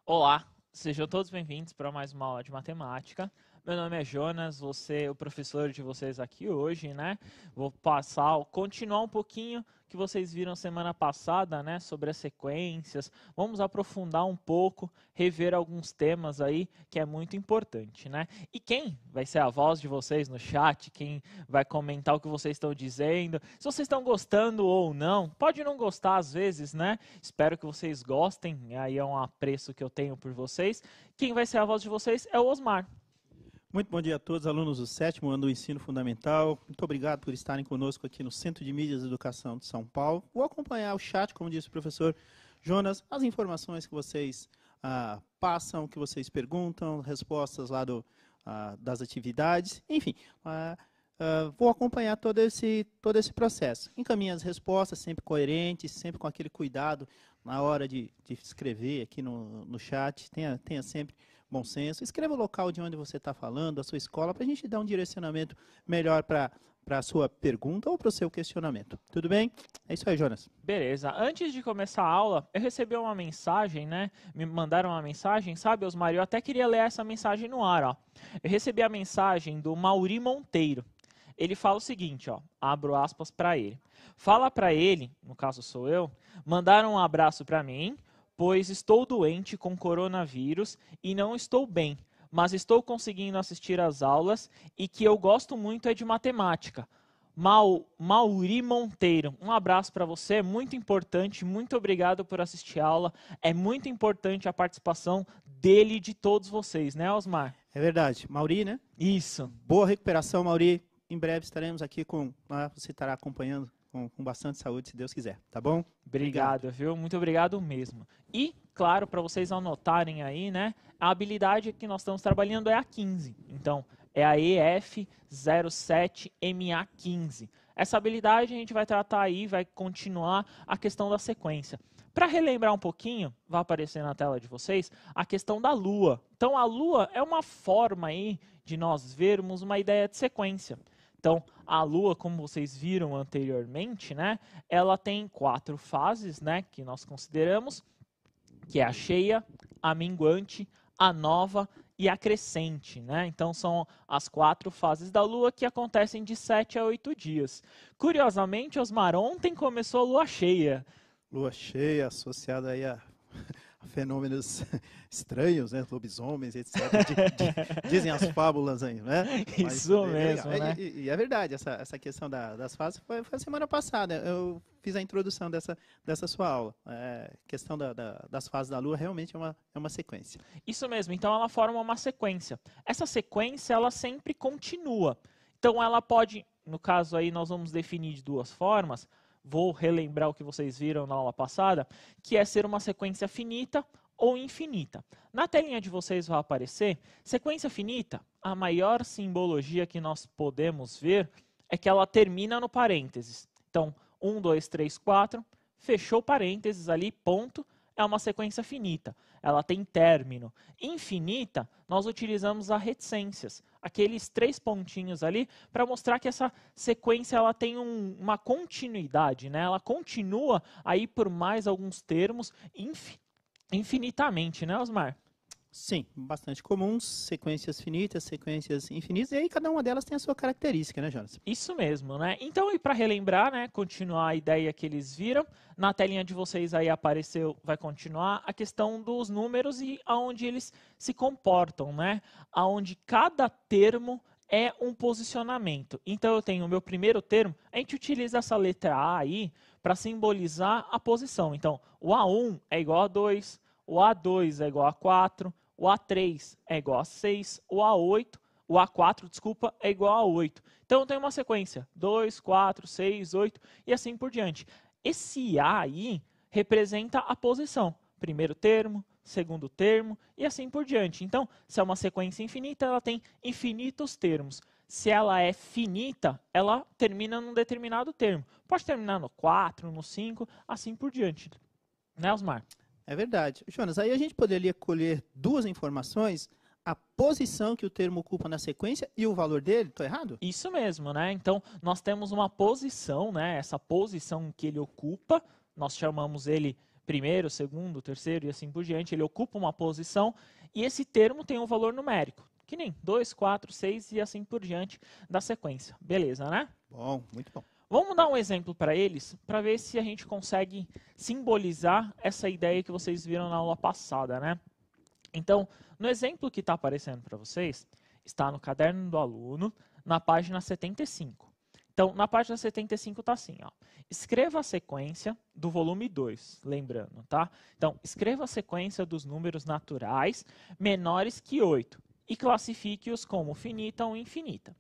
Olá, sejam todos bem-vindos para mais uma aula de matemática. Meu nome é Jonas, vou ser o professor de vocês aqui hoje, né? Vou continuar um pouquinho que vocês viram semana passada, né? Sobre as sequências. Vamos aprofundar um pouco, rever alguns temas aí que é muito importante, né? E quem vai ser a voz de vocês no chat, quem vai comentar o que vocês estão dizendo, se vocês estão gostando ou não, pode não gostar às vezes, né? Espero que vocês gostem, aí é um apreço que eu tenho por vocês. Quem vai ser a voz de vocês é o Osmar. Muito bom dia a todos, alunos do 7º ano do Ensino Fundamental. Muito obrigado por estarem conosco aqui no Centro de Mídias e Educação de São Paulo. Vou acompanhar o chat, como disse o professor Jonas, as informações que vocês passam, que vocês perguntam, respostas lá das atividades, enfim. Vou acompanhar todo esse processo. Encaminhe as respostas, sempre coerentes, sempre com aquele cuidado na hora de escrever aqui no chat. Tenha sempre bom senso. Escreva o local de onde você está falando, a sua escola, para a gente dar um direcionamento melhor para a sua pergunta ou para o seu questionamento. Tudo bem? É isso aí, Jonas. Beleza. Antes de começar a aula, eu recebi uma mensagem, né? Me mandaram uma mensagem, sabe, Osmar? Eu até queria ler essa mensagem no ar, ó. Eu recebi a mensagem do Mauri Monteiro. Ele fala o seguinte, ó, abro aspas para ele. Fala para ele, no caso sou eu, mandar um abraço para mim, pois estou doente com coronavírus e não estou bem, mas estou conseguindo assistir às aulas e que eu gosto muito é de matemática. Mauri Monteiro, um abraço para você, muito importante, muito obrigado por assistir a aula, é muito importante a participação dele e de todos vocês, né, Osmar? É verdade. Mauri, né? Isso. Boa recuperação, Mauri. Em breve estaremos aqui você estará acompanhando com bastante saúde, se Deus quiser, tá bom? Obrigado, viu? Muito obrigado mesmo. E, claro, para vocês anotarem aí, né? A habilidade que nós estamos trabalhando é a 15. Então, é a EF07MA15. Essa habilidade a gente vai tratar aí, vai continuar a questão da sequência. Para relembrar um pouquinho, vai aparecer na tela de vocês, a questão da Lua. Então, a Lua é uma forma aí de nós vermos uma ideia de sequência. Então, a Lua, como vocês viram anteriormente, né, ela tem 4 fases, né, que nós consideramos, que é a cheia, a minguante, a nova e a crescente, né? Então, são as 4 fases da Lua que acontecem de 7 a 8 dias. Curiosamente, Osmar, ontem começou a Lua cheia. Lua cheia, associada aí a fenômenos estranhos, né? Lobisomens, etc. Dizem as fábulas aí, né? Isso mesmo, né? E é verdade, essa questão das fases foi a semana passada. Eu fiz a introdução dessa sua aula. A questão das fases da Lua realmente é uma sequência. Isso mesmo, então ela forma uma sequência. Essa sequência, ela sempre continua. Então ela pode, no caso aí nós vamos definir de 2 formas, vou relembrar o que vocês viram na aula passada, que é ser uma sequência finita ou infinita. Na telinha de vocês vai aparecer, sequência finita, a maior simbologia que nós podemos ver é que ela termina no parênteses. Então, 1, 2, 3, 4, fechou parênteses ali, ponto, é uma sequência finita. Ela tem término. Infinita, nós utilizamos as reticências, aqueles 3 pontinhos ali, para mostrar que essa sequência ela tem uma continuidade, né? Ela continua aí por mais alguns termos infinitamente, né, Osmar? Sim, bastante comuns, sequências finitas, sequências infinitas, e aí cada uma delas tem a sua característica, né, Jonas? Isso mesmo, né? Então, e para relembrar, né, continuar a ideia que eles viram, na telinha de vocês aí apareceu, vai continuar a questão dos números e aonde eles se comportam, né? Aonde cada termo é um posicionamento. Então, eu tenho o meu primeiro termo, a gente utiliza essa letra A aí para simbolizar a posição. Então, o A1 é igual a 2, o A2 é igual a 4, o A3 é igual a 6, o A4, desculpa, é igual a 8. Então, tem uma sequência, 2, 4, 6, 8 e assim por diante. Esse A aí representa a posição. Primeiro termo, segundo termo e assim por diante. Então, se é uma sequência infinita, ela tem infinitos termos. Se ela é finita, ela termina num determinado termo. Pode terminar no 4, no 5, assim por diante. Né, Osmar? É verdade. Jonas, aí a gente poderia colher 2 informações, a posição que o termo ocupa na sequência e o valor dele, estou errado? Isso mesmo, né? Então, nós temos uma posição, né? Essa posição que ele ocupa, nós chamamos ele primeiro, segundo, terceiro e assim por diante, ele ocupa uma posição e esse termo tem um valor numérico, que nem 2, 4, 6 e assim por diante da sequência. Beleza, né? Bom, muito bom. Vamos dar um exemplo para eles, para ver se a gente consegue simbolizar essa ideia que vocês viram na aula passada, né? Então, no exemplo que está aparecendo para vocês, está no caderno do aluno, na página 75. Então, na página 75 está assim, ó. Escreva a sequência do volume 2, lembrando, tá? Então, escreva a sequência dos números naturais menores que 8 e classifique-os como finita ou infinita.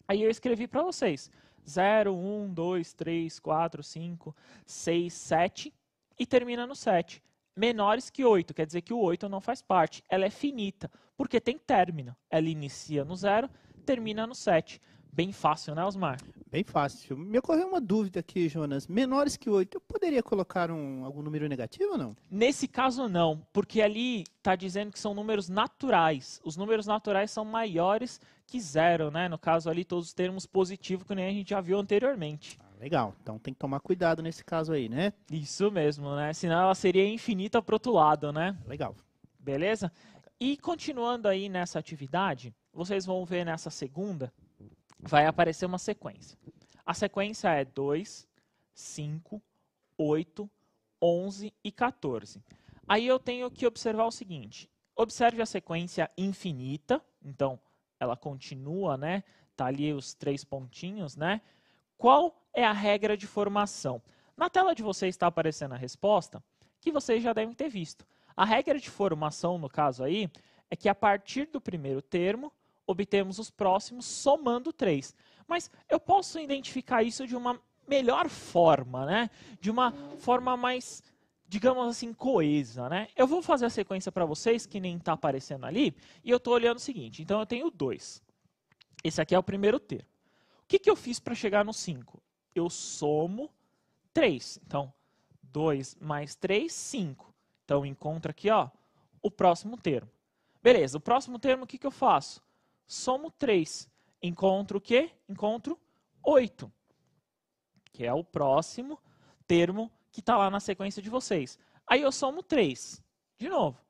Aí eu escrevi para vocês 0, 1, 2, 3, 4, 5, 6, 7 e termina no 7. Menores que 8, quer dizer que o 8 não faz parte. Ela é finita, porque tem término. Ela inicia no 0, termina no 7. Bem fácil, né, Osmar? Bem fácil. Me ocorreu uma dúvida aqui, Jonas. Menores que 8, eu poderia colocar algum número negativo ou não? Nesse caso, não, porque ali está dizendo que são números naturais. Os números naturais são maiores que 0, né? No caso ali, todos os termos positivos, que nem a gente já viu anteriormente. Legal. Então tem que tomar cuidado nesse caso aí, né? Isso mesmo, né? Senão ela seria infinita para o outro lado, né? Legal. Beleza? E continuando aí nessa atividade, vocês vão ver nessa segunda, vai aparecer uma sequência. A sequência é 2, 5, 8, 11 e 14. Aí eu tenho que observar o seguinte. Observe a sequência infinita. Então, ela continua, né? Tá ali os 3 pontinhos, né? Qual é a regra de formação? Na tela de vocês está aparecendo a resposta, que vocês já devem ter visto. A regra de formação, no caso aí, é que a partir do primeiro termo, obtemos os próximos somando 3. Mas eu posso identificar isso de uma melhor forma, né? De uma forma mais, digamos assim, coesa, né? Eu vou fazer a sequência para vocês, que nem está aparecendo ali, e eu estou olhando o seguinte. Então, eu tenho 2. Esse aqui é o primeiro termo. O que eu fiz para chegar no 5? Eu somo 3. Então, 2 mais 3, 5. Então, encontro aqui, ó, o próximo termo. Beleza, o próximo termo, o que eu faço? Somo 3. Encontro o quê? Encontro 8. Que é o próximo termo que está lá na sequência de vocês. Aí eu somo 3. De novo.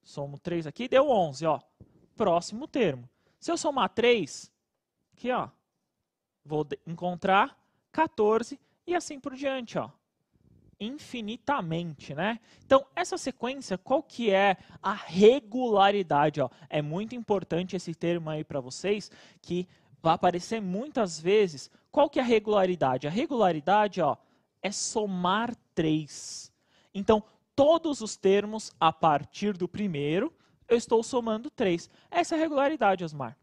Somo 3 aqui, deu 11, ó. Próximo termo. Se eu somar 3, aqui, ó, vou encontrar 14 e assim por diante, ó. Infinitamente, né? Então, essa sequência, qual que é a regularidade? Ó? É muito importante esse termo aí para vocês, que vai aparecer muitas vezes. Qual que é a regularidade? A regularidade, ó, é somar 3. Então, todos os termos a partir do primeiro, eu estou somando 3. Essa é a regularidade, Osmar.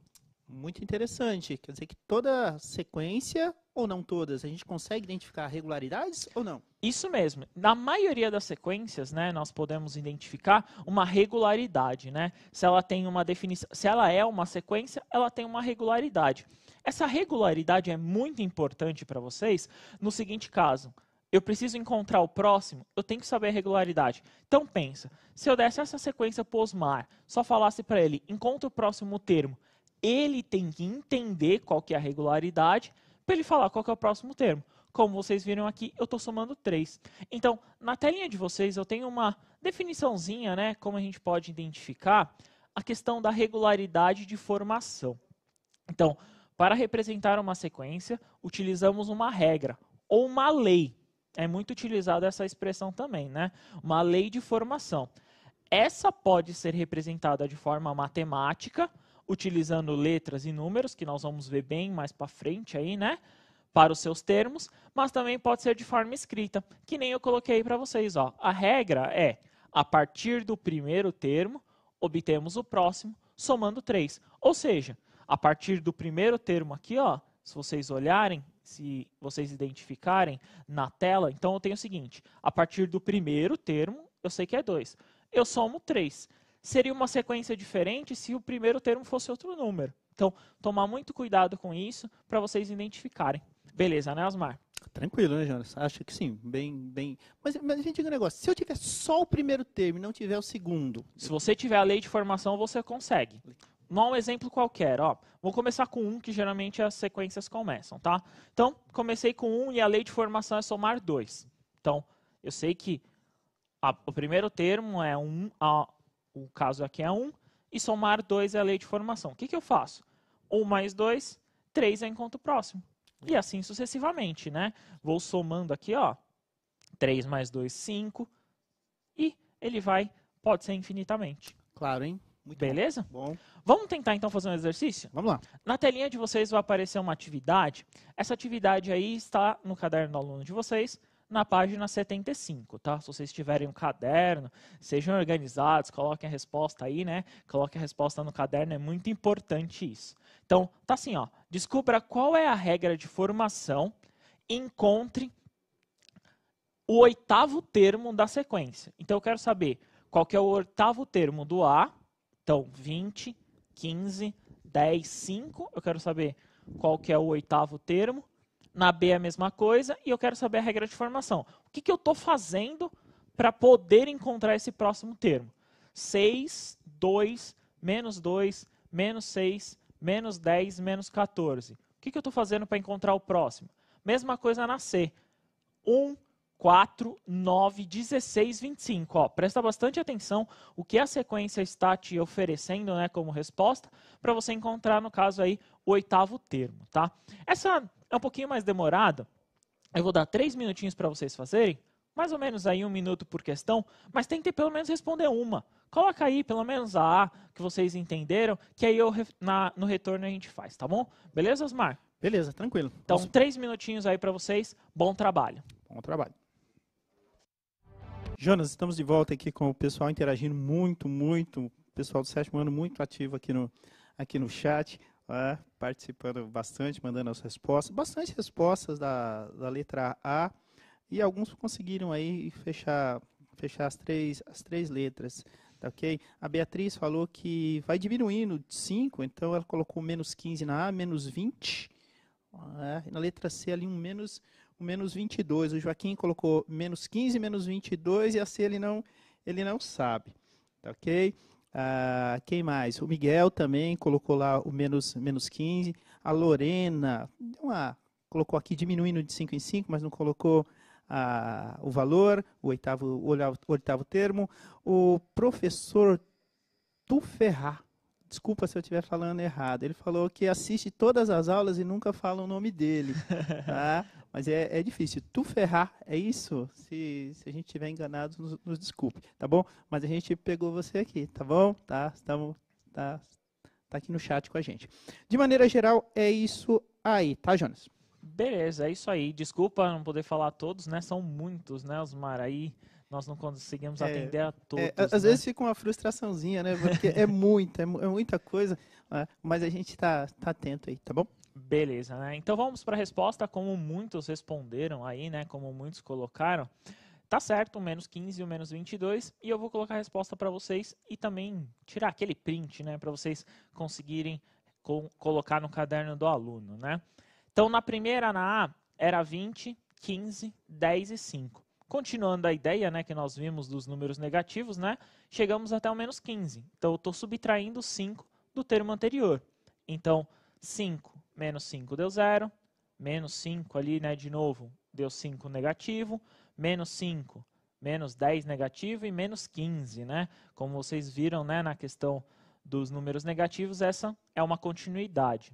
Muito interessante. Quer dizer que toda sequência, ou não todas, a gente consegue identificar regularidades ou não? Isso mesmo. Na maioria das sequências, né, nós podemos identificar uma regularidade, né? Se ela tem uma definição, se ela é uma sequência, ela tem uma regularidade. Essa regularidade é muito importante para vocês no seguinte caso. Eu preciso encontrar o próximo, eu tenho que saber a regularidade. Então pensa, se eu desse essa sequência para o Osmar, só falasse para ele, encontra o próximo termo, ele tem que entender qual que é a regularidade para ele falar qual que é o próximo termo. Como vocês viram aqui, eu estou somando 3. Então, na telinha de vocês, eu tenho uma definiçãozinha, né, como a gente pode identificar a questão da regularidade de formação. Então, para representar uma sequência, utilizamos uma regra ou uma lei. É muito utilizada essa expressão também, né? Uma lei de formação. Essa pode ser representada de forma matemática, utilizando letras e números, que nós vamos ver bem mais para frente aí, né? Para os seus termos, mas também pode ser de forma escrita, que nem eu coloquei para vocês, ó. A regra é, a partir do primeiro termo, obtemos o próximo, somando 3. Ou seja, a partir do primeiro termo aqui, ó, se vocês olharem, se vocês identificarem na tela, então eu tenho o seguinte, a partir do primeiro termo, eu sei que é 2. Eu somo 3. Seria uma sequência diferente se o primeiro termo fosse outro número. Então, tomar muito cuidado com isso para vocês identificarem. Beleza, né, Osmar? Tranquilo, né, Jonas? Acho que sim, bem. Mas a gente diga um negócio, se eu tiver só o primeiro termo e não tiver o segundo... Se você tiver a lei de formação, você consegue. Não um exemplo qualquer, ó. Vou começar com 1, que geralmente as sequências começam, tá? Então, comecei com 1 e a lei de formação é somar 2. Então, eu sei que O primeiro termo é 1, o caso aqui é 1, e somar 2 é a lei de formação. O que, que eu faço? 1 mais 2, 3 eu encontro o próximo. E assim sucessivamente, né? Vou somando aqui, ó, 3 mais 2, 5, e ele pode ser infinitamente. Claro, hein? Muito Beleza? Bom. Vamos tentar então fazer um exercício? Vamos lá. Na telinha de vocês vai aparecer uma atividade. Essa atividade aí está no caderno do aluno de vocês, na página 75, tá? Se vocês tiverem um caderno, sejam organizados, coloquem a resposta aí, né? Coloquem a resposta no caderno, é muito importante isso. Então, tá assim, ó. Descubra qual é a regra de formação, encontre o oitavo termo da sequência. Então, eu quero saber qual que é o oitavo termo do A. Então, 20, 15, 10, 5. Eu quero saber qual que é o oitavo termo. Na B é a mesma coisa. E eu quero saber a regra de formação. O que, que eu estou fazendo para poder encontrar esse próximo termo? 6, 2, menos 2, menos 6, menos 10, menos 14. O que, que eu estou fazendo para encontrar o próximo? Mesma coisa na C. 1, 4, 9, 16, 25. Ó, presta bastante atenção o que a sequência está te oferecendo, né, como resposta, para você encontrar, no caso aí, o oitavo termo, tá? Essa é um pouquinho mais demorada. Eu vou dar 3 minutinhos para vocês fazerem, mais ou menos aí 1 minuto por questão, mas tentem pelo menos responder uma. Coloca aí pelo menos a que vocês entenderam, que aí no retorno a gente faz, tá bom? Beleza, Osmar? Beleza, tranquilo. Então, 3 minutinhos aí para vocês. Bom trabalho. Bom trabalho. Jonas, estamos de volta aqui com o pessoal interagindo muito, o pessoal do 7º ano muito ativo aqui no chat, participando bastante, mandando as respostas, bastante respostas da letra A, e alguns conseguiram aí fechar as três letras, tá ok? A Beatriz falou que vai diminuindo de 5, então ela colocou menos 15 na A, menos 20, na letra C ali um menos 22. O Joaquim colocou menos 15, menos 22, e a C ele não sabe. Tá ok? Quem mais? O Miguel também colocou lá o menos 15. A Lorena colocou aqui diminuindo de 5 em 5, mas não colocou o valor, o oitavo termo. O professor Tuferrar, desculpa se eu estiver falando errado, ele falou que assiste todas as aulas e nunca fala o nome dele. Tá? Mas é difícil. Tuferrar, é isso? Se a gente estiver enganado, nos desculpe, tá bom? Mas a gente pegou você aqui, tá bom? Tá aqui no chat com a gente. De maneira geral, é isso aí, tá, Jonas? Beleza, é isso aí. Desculpa não poder falar a todos, né? São muitos, né, Osmar? Aí nós não conseguimos atender a todos. Às vezes fica uma frustraçãozinha, né? Porque é muita coisa, mas a gente tá atento aí, tá bom? Beleza, né? Então vamos para a resposta, como muitos responderam aí, né? Como muitos colocaram. Tá certo, o menos 15 e o menos 22, e eu vou colocar a resposta para vocês e também tirar aquele print, né? Para vocês conseguirem colocar no caderno do aluno, né? Então na primeira, na A, era 20, 15, 10 e 5. Continuando a ideia, né, que nós vimos dos números negativos, né, chegamos até o menos 15. Então, eu estou subtraindo 5 do termo anterior. Então, 5 menos 5 deu 0. Menos 5 ali, né, de novo, deu 5 negativo. Menos 5, menos 10 negativo e menos 15, né? Como vocês viram, né, na questão dos números negativos, essa é uma continuidade.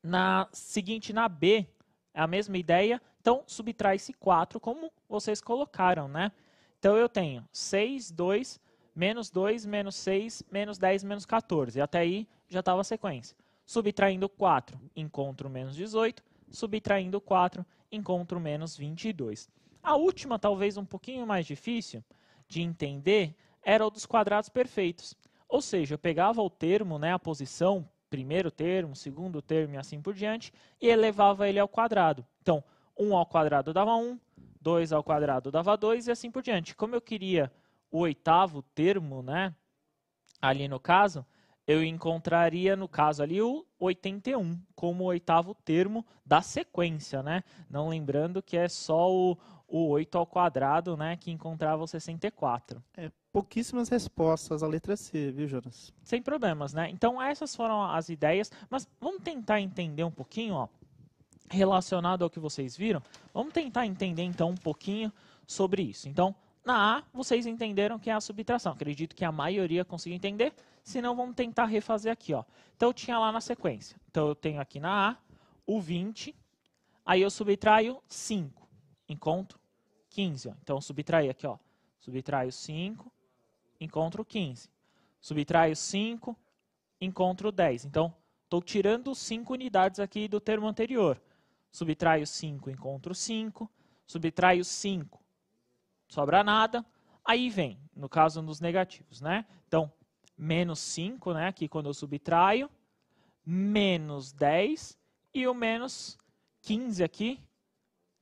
Na seguinte, na B, é a mesma ideia. Então, subtrai-se 4, como vocês colocaram, né? Então, eu tenho 6, 2, menos 6, menos 10, menos 14. E até aí já estava a sequência. Subtraindo 4, encontro menos 18. Subtraindo 4, encontro menos 22. A última, talvez um pouquinho mais difícil de entender, era o dos quadrados perfeitos. Ou seja, eu pegava o termo, né, a posição, primeiro termo, segundo termo e assim por diante, e elevava ele ao quadrado. Então, 1 ao quadrado dava 1, 2 ao quadrado dava 2 e assim por diante. Como eu queria o oitavo termo, né, ali no caso, eu encontraria no caso ali o 81 como o oitavo termo da sequência, né? Não lembrando que é só o 8 ao quadrado, né, que encontrava o 64. Pouquíssimas respostas à letra C, viu, Jonas? Sem problemas, né? Então essas foram as ideias, mas vamos tentar entender um pouquinho, ó, relacionado ao que vocês viram, vamos tentar entender então um pouquinho sobre isso. Então, Na A, vocês entenderam que é a subtração. Acredito que a maioria consiga entender. Se não, vamos tentar refazer aqui. Ó. Então, eu tinha lá na sequência. Então, eu tenho aqui na A o 20. Aí, eu subtraio 5. Encontro 15. Ó. Então, eu subtraio aqui. Ó. Subtraio 5. Encontro 15. Subtraio 5. Encontro 10. Então, estou tirando 5 unidades aqui do termo anterior. Subtraio 5. Encontro 5. Subtraio 5. Sobra nada, aí vem, no caso nos negativos, né? Então, menos 5, né? Aqui quando eu subtraio, menos 10 e o menos 15 aqui,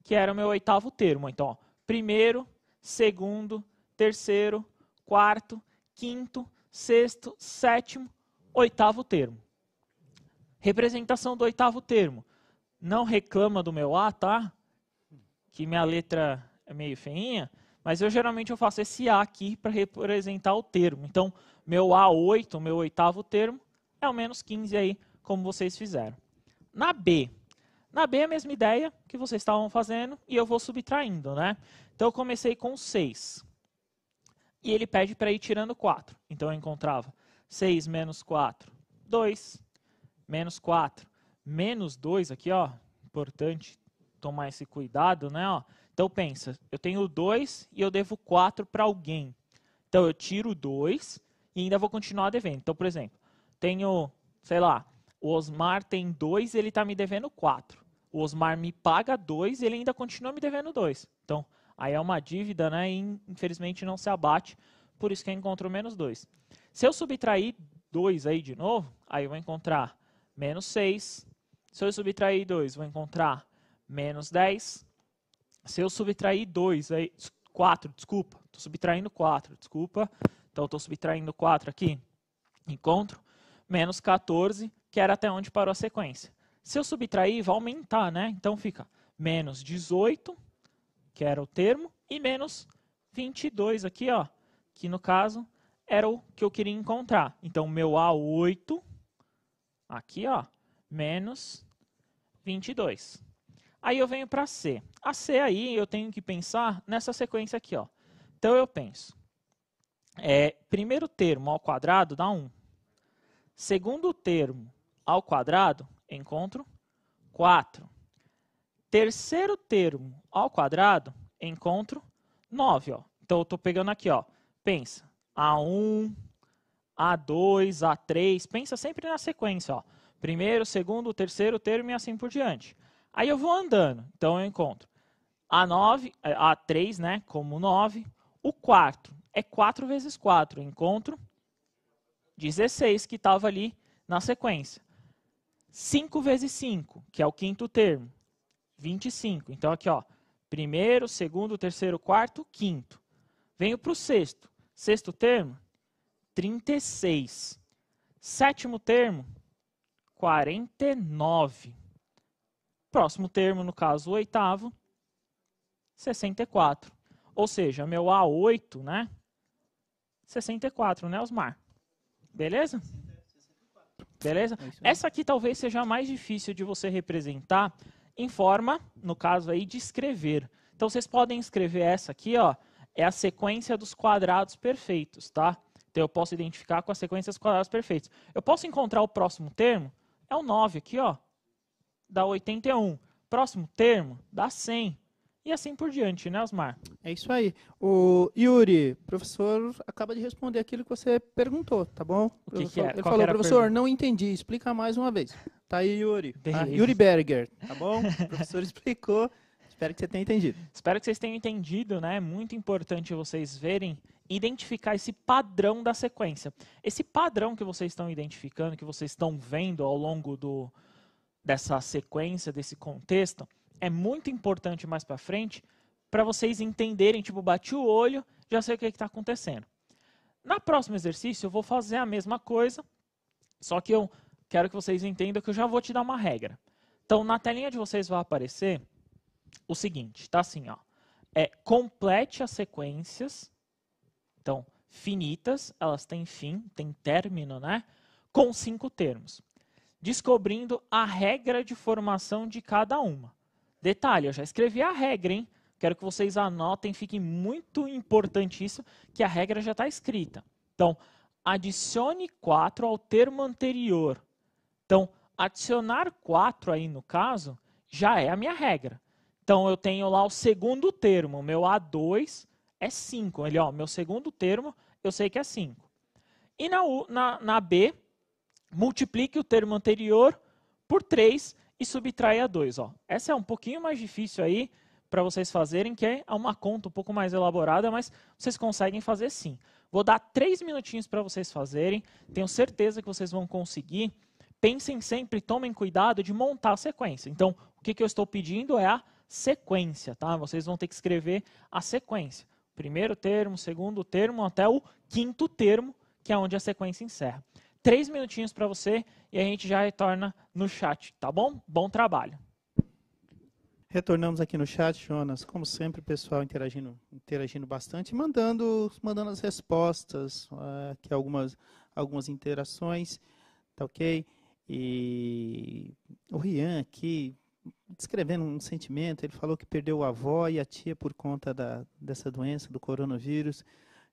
que era o meu oitavo termo. Então, ó, primeiro, segundo, terceiro, quarto, quinto, sexto, sétimo, oitavo termo. Representação do oitavo termo. Não reclama do meu A, tá? Que minha letra é meio feinha. Mas eu geralmente faço esse A aqui para representar o termo. Então, meu A8, meu oitavo termo, é o menos 15 aí, como vocês fizeram. Na B é a mesma ideia que vocês estavam fazendo e eu vou subtraindo, né? Então, eu comecei com 6. E ele pede para ir tirando 4. Então, eu encontrava 6 menos 4, 2. Menos 4, menos 2 aqui, ó. Importante tomar esse cuidado, né? Ó. Então, pensa, eu tenho 2 e eu devo 4 para alguém. Então, eu tiro 2 e ainda vou continuar devendo. Então, por exemplo, tenho, sei lá, o Osmar tem 2 e ele está me devendo 4. O Osmar me paga 2 e ele ainda continua me devendo 2. Então, aí é uma dívida, né? E infelizmente não se abate, por isso que eu encontro menos 2. Se eu subtrair 2 aí de novo, aí eu vou encontrar menos 6. Se eu subtrair 2, vou encontrar menos 10. Se eu subtrair 2, aí, 4, desculpa, estou subtraindo 4, desculpa. Então, estou subtraindo 4 aqui, encontro menos 14, que era até onde parou a sequência. Se eu subtrair, vai aumentar, né? Então, fica menos 18, que era o termo, e menos 22 aqui, ó, que no caso era o que eu queria encontrar. Então, meu A8, aqui, ó, menos 22. Aí eu venho para C. A C aí eu tenho que pensar nessa sequência aqui, ó. Então eu penso, primeiro termo ao quadrado dá 1. Segundo termo ao quadrado, encontro 4. Terceiro termo ao quadrado, encontro 9. Ó. Então eu estou pegando aqui, ó. Pensa, A1, A2, A3, pensa sempre na sequência, ó. Primeiro, segundo, terceiro termo e assim por diante. Aí eu vou andando, então eu encontro A9, A3, né, como 9. O quarto é 4 vezes 4, eu encontro 16, que estava ali na sequência. 5 vezes 5, que é o quinto termo, 25. Então aqui, ó, primeiro, segundo, terceiro, quarto, quinto. Venho para o sexto. Sexto termo, 36. Sétimo termo, 49. Próximo termo, no caso, o oitavo, 64. Ou seja, meu A8, né? 64, né, Osmar? Beleza? Beleza? Essa aqui talvez seja a mais difícil de você representar em forma, no caso aí, de escrever. Então, vocês podem escrever essa aqui, ó, é a sequência dos quadrados perfeitos, tá? Então, eu posso identificar com a sequência dos quadrados perfeitos. Eu posso encontrar o próximo termo, é o 9 aqui, ó. Dá 81. Próximo termo, dá 100. E assim por diante, né, Osmar? É isso aí. O Yuri, o professor acaba de responder aquilo que você perguntou, tá bom? O que era? Ele Qual falou, era a professor, pergunta? não entendi, explica mais uma vez. Tá aí, Yuri. Tá? Beleza. Yuri Berger, tá bom? O professor explicou, espero que você tenha entendido. Espero que vocês tenham entendido, né? É muito importante vocês verem, identificar esse padrão da sequência. Esse padrão que vocês estão identificando, que vocês estão vendo ao longo dessa sequência, desse contexto, é muito importante mais para frente para vocês entenderem, tipo, bati o olho, já sei o que está acontecendo. No próximo exercício eu vó fazer a mesma coisa, só que eu quero que vocês entendam que eu já vou te dar uma regra. Então, na telinha de vocês vai aparecer o seguinte, tá assim, ó. Complete as sequências, então, finitas, elas têm fim, têm término, né? Com 5 termos. Descobrindo a regra de formação de cada uma. Detalhe, eu já escrevi a regra, hein? quero que vocês anotem, fique muito importante isso, que a regra já está escrita. Então, adicione 4 ao termo anterior. Então, adicionar 4 aí no caso, já é a minha regra. Então, eu tenho lá o segundo termo, meu A2 é 5. Ele, ó, meu segundo termo, eu sei que é 5. E na B, multiplique o termo anterior por 3 e subtraia 2. Ó. Essa é um pouquinho mais difícil aí para vocês fazerem, que é uma conta um pouco mais elaborada, mas vocês conseguem fazer sim. Vou dar 3 minutinhos para vocês fazerem, tenho certeza que vocês vão conseguir. Pensem sempre, tomem cuidado de montar a sequência. Então, o que eu estou pedindo é a sequência, tá? Vocês vão ter que escrever a sequência. Primeiro termo, segundo termo, até o quinto termo, que é onde a sequência encerra. 3 minutinhos para você e a gente já retorna no chat, tá bom? Bom trabalho. Retornamos aqui no chat, Jonas. Como sempre, o pessoal interagindo bastante, mandando as respostas, aqui algumas interações, tá ok? E o Rian aqui, descrevendo um sentimento, ele falou que perdeu a avó e a tia por conta dessa doença, do coronavírus.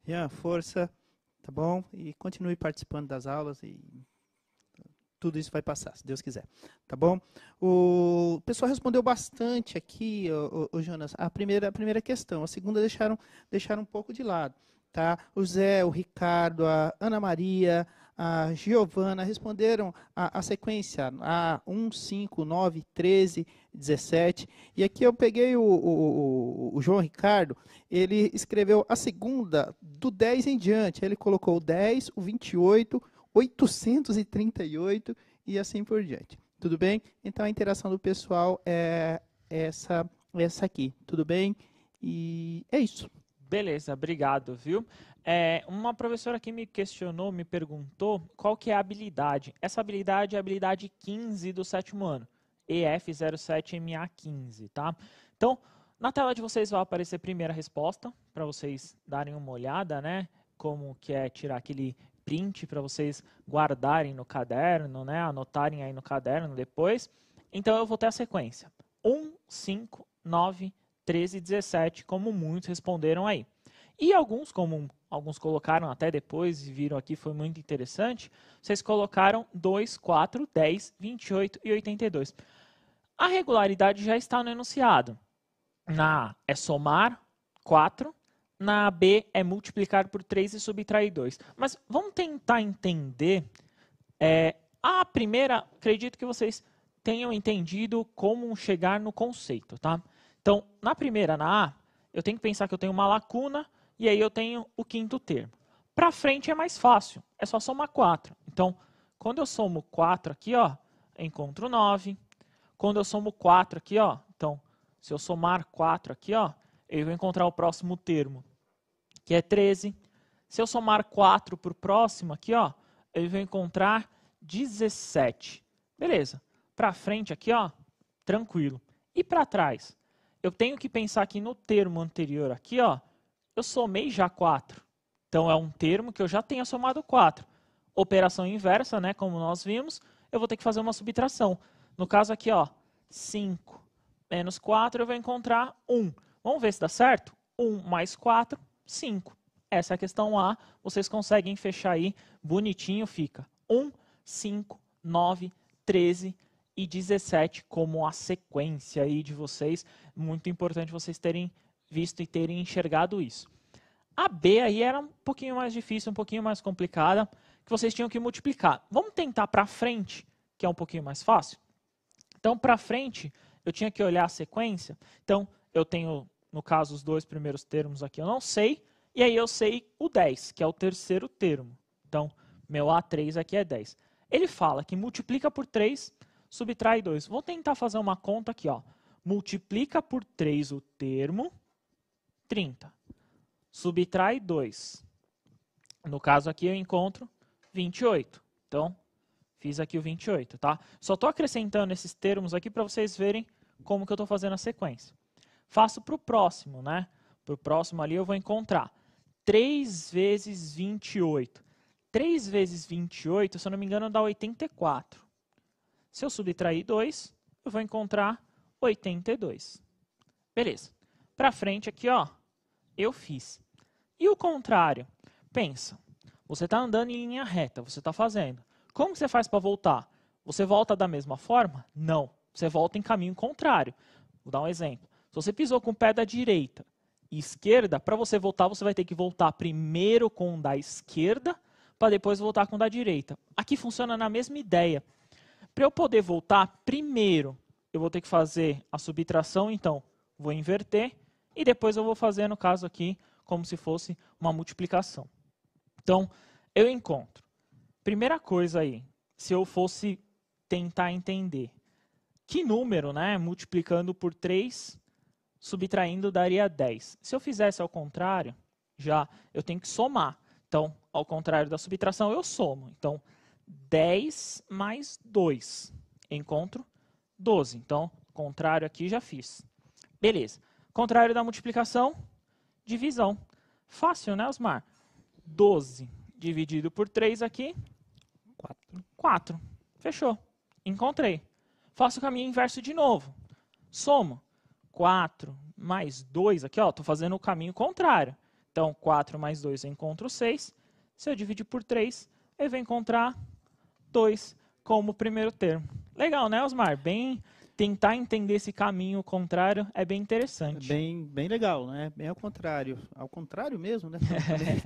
Rian, força, tá bom? E continue participando das aulas e tudo isso vai passar, se Deus quiser. Tá bom? O pessoal respondeu bastante aqui, o Jonas, a primeira questão. A segunda deixaram um pouco de lado. Tá? O Zé, o Ricardo, a Ana Maria, a Giovana responderam a sequência a 1, 5, 9, 13, 17. E aqui eu peguei o João Ricardo, ele escreveu a segunda do 10 em diante. Ele colocou o 10, o 28, 838 e assim por diante. Tudo bem? Então a interação do pessoal é essa aqui. Tudo bem? E é isso. Beleza, obrigado, viu? Uma professora aqui me questionou, me perguntou qual que é a habilidade. Essa habilidade é a habilidade 15 do 7º ano, EF07MA15, tá? Então, na tela de vocês vai aparecer a primeira resposta, para vocês darem uma olhada, né? Como que é tirar aquele print para vocês guardarem no caderno, né? Anotarem aí no caderno depois. Então, eu vou ter a sequência. 1, 5, 9, 13 e 17, como muitos responderam aí. E alguns, como alguns colocaram até depois e viram aqui, foi muito interessante, vocês colocaram 2, 4, 10, 28 e 82. A regularidade já está no enunciado. Na A é somar 4, na B é multiplicar por 3 e subtrair 2. Mas vamos tentar entender. A primeira, acredito que vocês tenham entendido como chegar no conceito, tá? Então, na primeira, na A, eu tenho que pensar que eu tenho uma lacuna e aí eu tenho o quinto termo. Para frente é mais fácil, é só somar 4. Então, quando eu somo 4 aqui, ó, eu encontro 9. Quando eu somo 4 aqui, ó, então, se eu somar 4 aqui, ó, eu vou encontrar o próximo termo, que é 13. Se eu somar 4 para o próximo aqui, ó, eu vou encontrar 17. Beleza. Para frente aqui, ó, tranquilo. E para trás? Eu tenho que pensar que no termo anterior aqui, ó, eu somei já 4. Então, é um termo que eu já tenho somado 4. Operação inversa, né, como nós vimos, eu vou ter que fazer uma subtração. No caso aqui, ó, 5 menos 4, eu vou encontrar 1. Vamos ver se dá certo? 1 mais 4, 5. Essa é a questão A. Vocês conseguem fechar aí, bonitinho fica. 1, 5, 9, 13 e 17 como a sequência aí de vocês. Muito importante vocês terem visto e terem enxergado isso. A B aí era um pouquinho mais difícil, um pouquinho mais complicada, que vocês tinham que multiplicar. Vamos tentar para frente, que é um pouquinho mais fácil? Então, para frente, eu tinha que olhar a sequência. Então, eu tenho, no caso, os 2 primeiros termos aqui eu não sei, e aí eu sei o 10, que é o terceiro termo. Então, meu A3 aqui é 10. Ele fala que multiplica por 3, subtrai 2. Vou tentar fazer uma conta aqui, ó. Multiplica por 3 o termo, 30. Subtrai 2. No caso aqui eu encontro 28. Então, fiz aqui o 28, tá? Só estou acrescentando esses termos aqui para vocês verem como que eu estou fazendo a sequência. Faço para o próximo, né? Para o próximo ali eu vou encontrar 3 vezes 28. 3 vezes 28, se eu não me engano, dá 84. Se eu subtrair 2, eu vou encontrar 82. Beleza. para frente aqui, ó, eu fiz. E o contrário? Pensa, você está andando em linha reta, você está fazendo. Como você faz para voltar? Você volta da mesma forma? Não. Você volta em caminho contrário. Vou dar um exemplo. Se você pisou com o pé da direita e esquerda, para você voltar, você vai ter que voltar primeiro com o da esquerda, para depois voltar com o da direita. Aqui funciona na mesma ideia. Para eu poder voltar, primeiro eu vou ter que fazer a subtração, então vou inverter, e depois eu vou fazer, no caso aqui, como se fosse uma multiplicação. Então, eu encontro. Primeira coisa aí, se eu fosse tentar entender que número, né, multiplicando por 3, subtraindo, daria 10. Se eu fizesse ao contrário, já eu tenho que somar. Então, ao contrário da subtração, eu somo. Então, 10 mais 2. Encontro 12. Então, contrário aqui já fiz. Beleza. Contrário da multiplicação, divisão. Fácil, né, Osmar? 12 dividido por 3 aqui. 4. Fechou. Encontrei. Faço o caminho inverso de novo. Somo. 4 mais 2 aqui, ó, estou fazendo o caminho contrário. Então, 4 mais 2 eu encontro 6. Se eu dividir por 3, eu vou encontrar 2 como primeiro termo. Legal, né, Osmar? Tentar entender esse caminho contrário é bem interessante. Bem legal, né? Bem ao contrário. Ao contrário mesmo, né?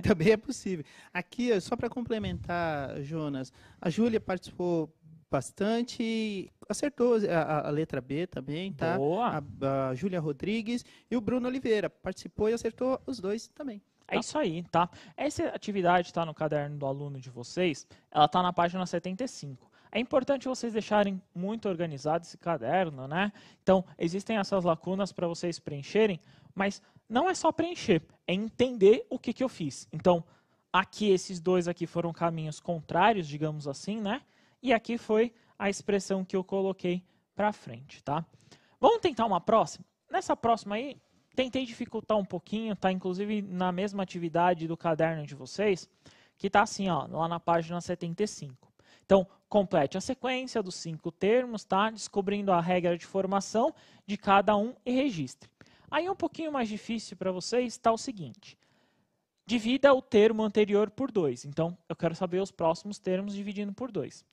Também é possível. Aqui, só para complementar, Jonas, a Júlia participou bastante, acertou a letra B também, tá? Boa. A Júlia Rodrigues e o Bruno Oliveira participou e acertou os dois também. É isso aí, tá? Essa atividade está no caderno do aluno de vocês, ela está na página 75. É importante vocês deixarem muito organizado esse caderno, né? Então, existem essas lacunas para vocês preencherem, mas não é só preencher, é entender o que eu fiz. Então, aqui esses dois aqui foram caminhos contrários, digamos assim, né? E aqui foi a expressão que eu coloquei para frente, tá? Vamos tentar uma próxima? Nessa próxima aí, tentei dificultar um pouquinho, tá? Inclusive na mesma atividade do caderno de vocês, que tá assim, ó, lá na página 75. Então, complete a sequência dos 5 termos, tá? Descobrindo a regra de formação de cada um e registre. Aí um pouquinho mais difícil para vocês está o seguinte. Divida o termo anterior por 2. Então, eu quero saber os próximos termos dividindo por 2.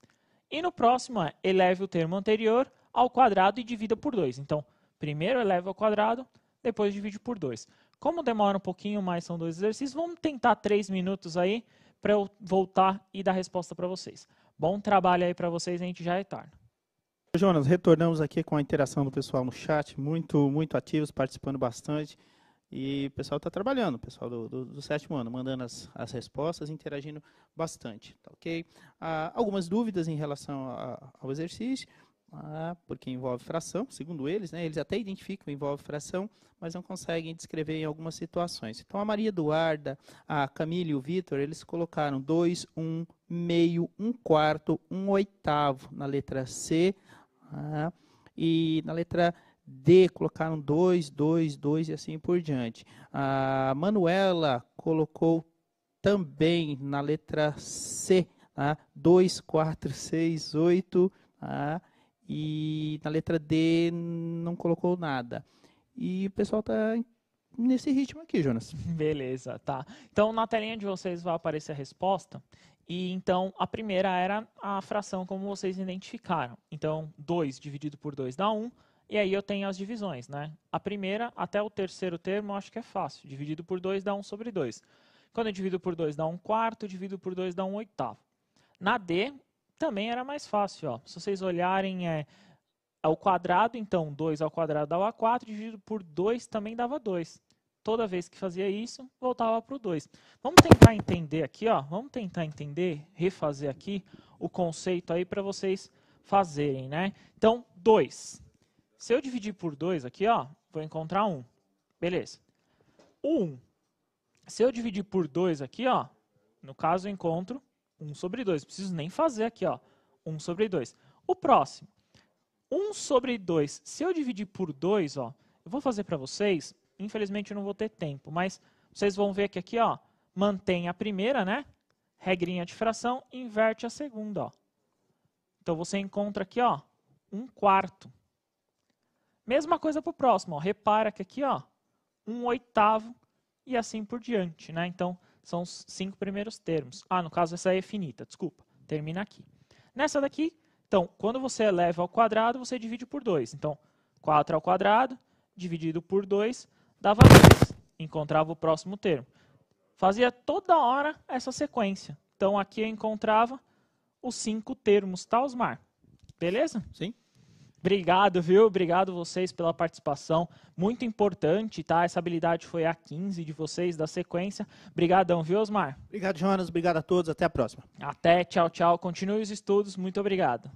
E no próximo é, eleve o termo anterior ao quadrado e divida por 2. Então, primeiro eleva ao quadrado, depois divide por 2. Como demora um pouquinho mais, são 2 exercícios, vamos tentar 3 minutos aí para eu voltar e dar resposta para vocês. Bom trabalho aí para vocês, a gente já retorna. Jonas, retornamos aqui com a interação do pessoal no chat, muito ativos, participando bastante. E o pessoal está trabalhando, o pessoal do 7º ano, mandando as respostas, interagindo bastante, tá ok? Algumas dúvidas em relação ao exercício, porque envolve fração, segundo eles, né? Eles até identificam, envolve fração, mas não conseguem descrever em algumas situações. Então, a Maria Eduarda, a Camila e o Vitor, eles colocaram 2, 1, meio, 1/4, 1/8 na letra C, e na letra D colocaram 2, 2, 2 e assim por diante. A Manuela colocou também na letra C, 2, 4, 6, 8, e na letra D não colocou nada. E o pessoal está nesse ritmo aqui, Jonas. Beleza, tá. Então, na telinha de vocês vai aparecer a resposta. E então, a primeira era a fração como vocês identificaram. Então, 2 dividido por 2 dá 1. E aí eu tenho as divisões, né? A primeira, até o terceiro termo, eu acho que é fácil. Dividido por 2 dá 1/2. Quando eu divido por 2 dá 1/4, divido por 2 dá 1/8. Na D, também era mais fácil, ó. Se vocês olharem, ao quadrado, então 2 ao quadrado dava 4, dividido por 2 também dava 2. Toda vez que fazia isso, voltava para o 2. Vamos tentar entender aqui, ó. Vamos tentar entender, refazer aqui o conceito aí para vocês fazerem, né? Então, 2. Se eu dividir por 2 aqui, ó, vou encontrar 1. Beleza. 1. Se eu dividir por 2 aqui, ó, no caso eu encontro 1/2. Não preciso nem fazer aqui, ó, 1/2. O próximo, 1/2. Se eu dividir por 2, ó, eu vou fazer para vocês, infelizmente eu não vou ter tempo, mas vocês vão ver que aqui, ó, mantém a primeira, né? Regrinha de fração, inverte a segunda, ó. Então você encontra aqui, ó, 1/4. Mesma coisa para o próximo, ó. Repara que aqui, ó, 1/8 e assim por diante, né? Então, são os 5 primeiros termos. No caso, essa aí é finita, desculpa. Termina aqui. Nessa daqui, então, quando você eleva ao quadrado, você divide por 2. Então, 4 ao quadrado, dividido por 2, dava 2. Encontrava o próximo termo. Fazia toda hora essa sequência. Então, aqui eu encontrava os 5 termos, tá, Osmar? Beleza? Sim. Obrigado, viu? Obrigado vocês pela participação. Muito importante, tá? Essa habilidade foi a 15 de vocês, da sequência. Obrigadão, viu, Osmar? Obrigado, Jonas. Obrigado a todos. Até a próxima. Até, tchau, tchau. Continue os estudos. Muito obrigado.